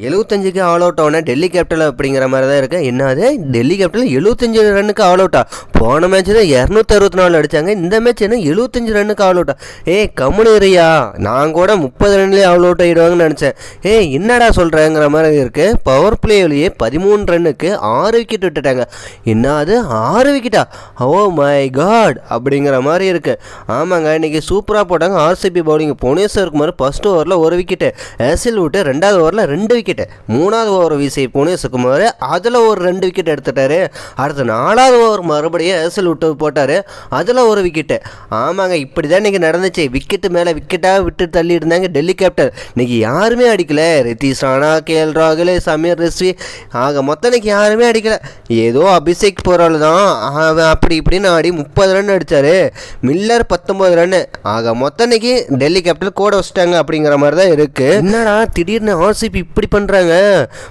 75க்கு all out ஆன Delhi capital அப்படிங்கிற மாதிரி தான் இருக்கு. என்னது டெல்லி கேபிட்டல் 75 ரன்னுக்கு ஆல் அவுட்டா? போன மேட்ச் தான் 264 அடிச்சாங்க. இந்த மேட்ச் என்ன 75 ரன்னுக்கு ஆல் அவுட்டா? கம்முனியா, நான் கூட 30 ரன்லேயே ஆல் அவுட் ஆகிடுவாங்கன்னு நினச்சேன். என்னடா சொல்கிறேங்கிற மாதிரி இருக்கு. பவர் பிளேவிலேயே 13 ரன்னுக்கு 6 விக்கெட் விட்டுட்டாங்க. என்னது 6 விக்கெட்டா? ஓ மை காட் அப்படிங்கிற மாதிரி இருக்கு. ஆமாங்க, இன்னைக்கு சூப்பராக போட்டாங்க RCB bowling. Bhuvneshwar Kumar first ஓவரில் 1 விக்கெட்டு, ஏசில் விட்டு 2வது ஓவரில் 2 விக்கெட், 3வது ஓவர் வீசி புவனேஸ்வர் குமார் அதில் ஒரு 2 விக்கெட் எடுத்துட்டாரு. அடுத்து 4வது ஓவர் மறுபடியும் ஏசில் விட்டு போட்டார், அதில் ஒரு விக்கெட்டு. ஆமாங்க, இப்படி தான் இன்றைக்கி நடந்துச்சு. விக்கெட்டு மேலே விக்கெட்டாக விட்டு தள்ளி இருந்தாங்க டெல்லி கேபிட்டல். இன்றைக்கி யாருமே அடிக்கல. ரித்திஷ் ராணா, கேஎல் ராகுல், சமீர் ரிஸ்வி, ஆக மொத்தம் இன்றைக்கி யாருமே அடிக்கல. ஏதோ அபிஷேக் போகிறாள் தான் அப்படி இப்படின்னு ஆடி 30 ரன் அடித்தார். Miller 19 run. ஆக மொத்தம் இன்றைக்கி டெல்லி கேபிட்டல் கூட வச்சிட்டாங்க அப்படிங்கிற மாதிரி தான் இருக்குது. என்னடா திடீர்னு ஆர்சிபி இப்படி பண்ணுறாங்க,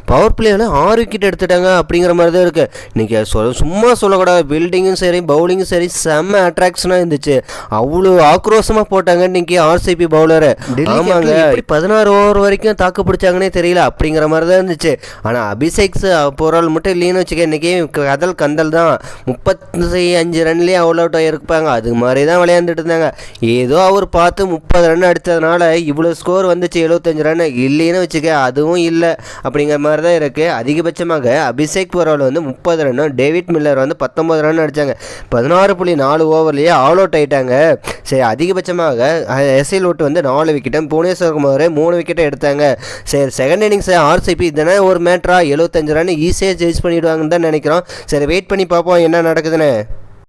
பவர் பிளேயில் 6 விக்கெட் எடுத்துட்டாங்க அப்படிங்கிற மாதிரி தான் இருக்குது. இன்றைக்கி சும்மா சொல்லக்கூடாது, ஃபீல்டிங்கும் சரி பவுலிங்கும் சரி செம்ம அட்ராக்ஷனாக இருந்துச்சு. அவ்வளோ ஆக்ரோஷமாக போட்டாங்க இன்றைக்கி ஆர்சிபி பவுலரு. ஆமாங்க, 16 ஓவர் வரைக்கும் தாக்கு பிடிச்சாங்கன்னே தெரியல அப்படிங்கிற மாதிரி தான் இருந்துச்சு. ஆனால் அபிஷேக் போரால் மட்டும் இல்லைன்னு வச்சுக்க, இன்றைக்கி கதல் கந்தல் தான். 35 ரன்லேயே அவுட் அவுட் ஆகிருப்பாங்க. அது மாதிரி தான் விளையாண்டுட்டு இருந்தாங்க. ஏதோ அவர் பார்த்து 30 ரன் அடித்ததுனால இவ்வளோ ஸ்கோர் வந்துச்சு, 75 ரன் இல்லைன்னு வச்சுக்க, அதுவும் இல்லை அப்படிங்கிற மாதிரி தான் இருக்குது. அதிகபட்சமாக அபிஷேக் போரால் வந்து 30 ரன்னும், டேவிட் மில்லர் வந்து 19 ரன் அடித்தாங்க. 16.4 ஓவர்லேயே ஆல் அவுட் ஆகிட்டாங்க. சரி, அதிகபட்சமாக எஸ்எல் விட்டு வந்து 4 விக்கெட்டும், புவனேஸ்வர் குமார் 3 விக்கெட்டை எடுத்தாங்க. சரி, செகண்ட் இன்னிங்ஸ் ஆர்சிபி இதனால் ஒரு மேட்ரா 75 ரன் ஈஸியாக சேஸ் பண்ணிவிடுவாங்கன்னு தான் நினைக்கிறோம். சரி, வெயிட் பண்ணி பார்ப்போம் என்ன நடக்குதுன்னு.